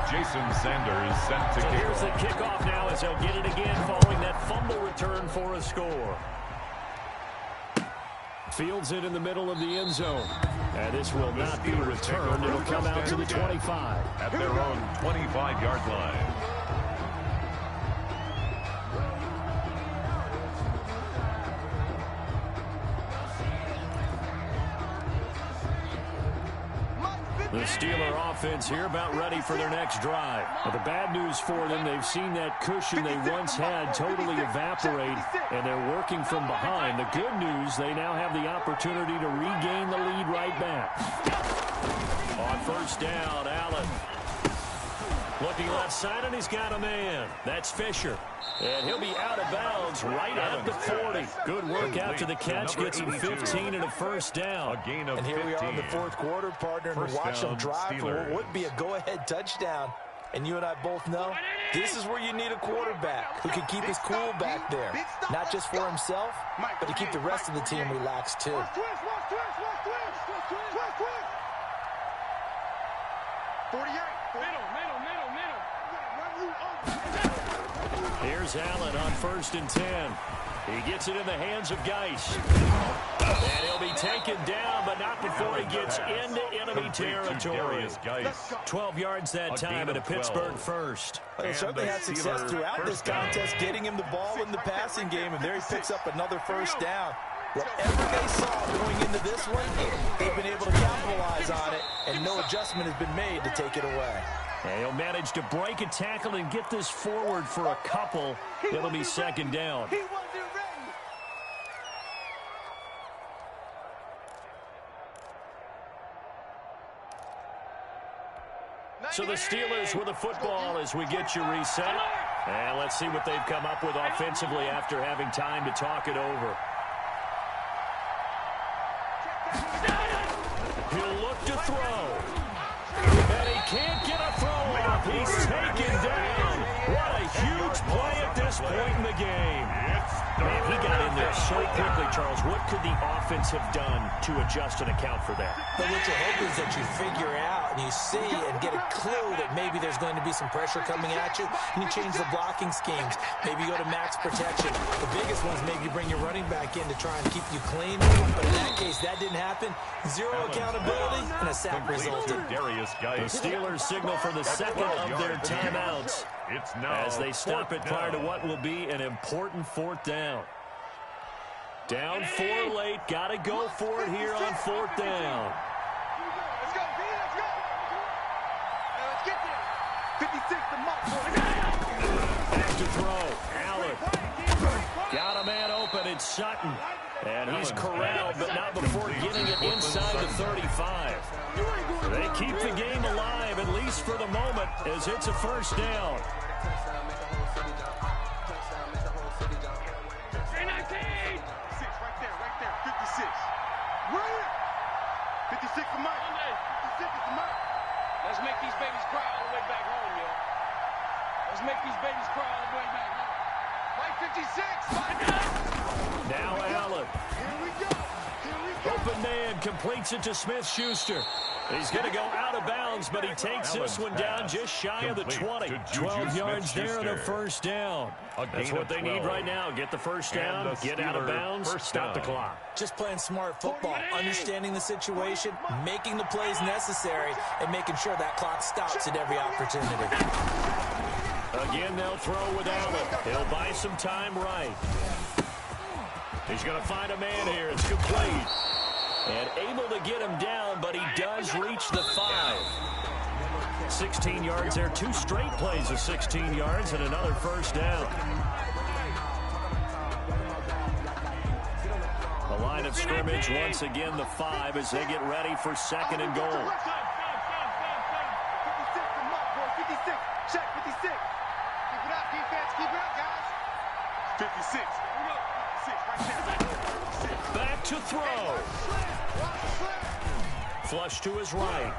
Jason Sanders sent to kick. Here's the kickoff now as they'll get it again following that fumble return for a score. Fields it in the middle of the end zone. And this will not be returned. It'll come out to the 25. At their own 25-yard line. The Steeler offense here about ready for their next drive. But the bad news for them, they've seen that cushion they once had totally evaporate, and they're working from behind. The good news, they now have the opportunity to regain the lead right back. On 1st down, Allen. Looking left side, and he's got a man. That's Fisher. And he'll be out of bounds right at the 40. Good work after the catch. Gets him 15 and a 1st down. And here we are in the 4th quarter, partner, and watch them drive for what would be a go-ahead touchdown. And you and I both know this is where you need a quarterback who can keep his cool back there. Not just for himself, but to keep the rest of the team relaxed, too. Here's Allen on 1st and 10. He gets it in the hands of Geis. And he'll be taken down, but not before he gets into enemy territory. 12 yards that time at a Pittsburgh first. They certainly had success throughout this contest, getting him the ball in the passing game, and there he picks up another 1st down. Whatever they saw going into this one, they've been able to capitalize on it, and no adjustment has been made to take it away. And he'll manage to break a tackle and get this forward for a couple. It'll be 2nd down. So the Steelers with the football as we get you reset. And let's see what they've come up with offensively after having time to talk it over. He'll look to throw. And he can't get a throw off. He's taken down. What a huge play at this point in the game. Man, he got in there so quickly, Charles. What could the offense have done to adjust and account for that? But what you hope is that you figure out and you see and get a clue that maybe there's going to be some pressure coming at you, and you change the blocking schemes. Maybe you go to max protection. The biggest ones, maybe you bring your running back in to try and keep you clean. But in that case, that didn't happen. Zero accountability, and a sack resulted. The Steelers signal for the second of their timeouts as they stop it prior to what will be an important 4th down. Down 4 late. Got to go for it here on 4th down. Let's go, B, let's go. Back to throw. Allen. Got a man open. It's Sutton. And he's corralled, but not before getting it inside the 35. They keep the game alive, at least for the moment, as it's a first down. 56 for Mike. 56 is the Mike. Let's make these babies cry all the way back home, yo. Let's make these babies cry all the way back home. Mike 56. Now Allen. Here we go. Here we go. Open man completes it to Smith-Schuster. He's going to go out of bounds, but he takes this one down just shy of the 20. 12 yards there and a first down. That's what they need right now. Get the first down, get out of bounds, stop the clock. Just playing smart football, understanding the situation, making the plays necessary, and making sure that clock stops at every opportunity. Again, they'll throw with Allen. He'll buy some time right. He's going to find a man here. It's complete. And able to get him down, but he does reach the 5. 16 yards there. 2 straight plays of 16 yards and another first down. The line of scrimmage, once again, the 5 as they get ready for second and goal. 56 for Mike, boy. 56. Check 56. Keep it up, defense. Keep it up, guys. 56. Here we go. 56 right there. Back to throw. Flush to his right.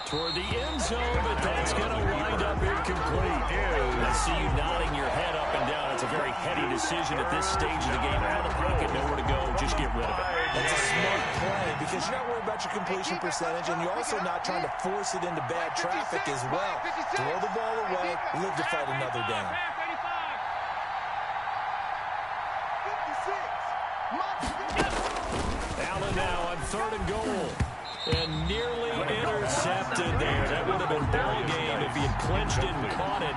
Toward the end zone, but that's going to wind up incomplete. I see you nodding your head up and down. It's a very heady decision at this stage of the game. Out of the pocket, nowhere to go. Just get rid of it. That's a smart play because you're not worried about your completion percentage, and you're also not trying to force it into bad traffic as well. Throw the ball away, live to fight another down. Allen now on third and goal. And nearly intercepted there. That would have been ball game if he had clinched it and caught it.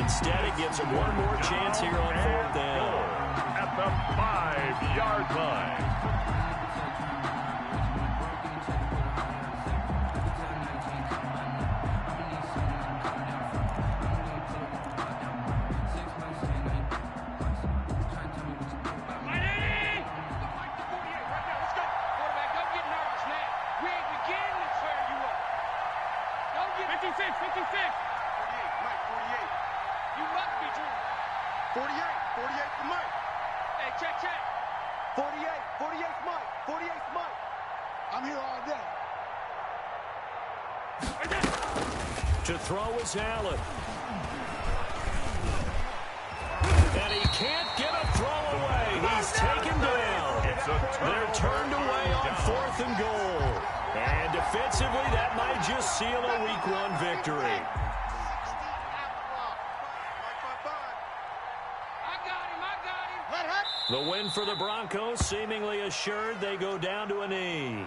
Instead, it gives him one more chance here on fourth down. At the 5-yard line. To throw is Allen. And he can't get a throw away. He's taken down. They're turned away on fourth and goal. And defensively, that might just seal a week 1 victory. The win for the Broncos seemingly assured. They go down to a knee.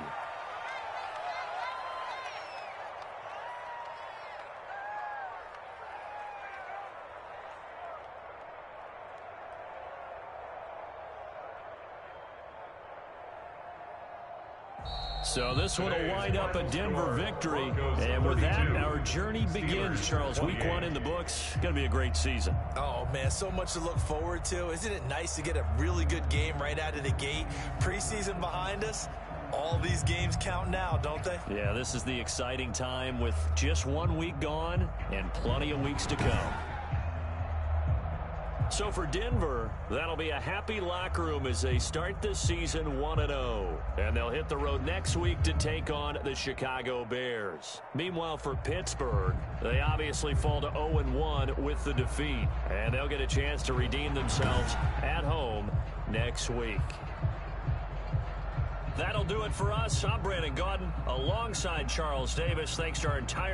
So this one will wind up a Denver victory. And with that, our journey begins, Charles. Week 1 in the books. Going to be a great season. Oh, man, so much to look forward to. Isn't it nice to get a really good game right out of the gate? Preseason behind us. All these games count now, don't they? Yeah, this is the exciting time with just 1 week gone and plenty of weeks to come. So for Denver, that'll be a happy locker room as they start this season 1-0. And they'll hit the road next week to take on the Chicago Bears. Meanwhile, for Pittsburgh, they obviously fall to 0-1 with the defeat. And they'll get a chance to redeem themselves at home next week. That'll do it for us. I'm Brandon Gaudin alongside Charles Davis. Thanks to our entire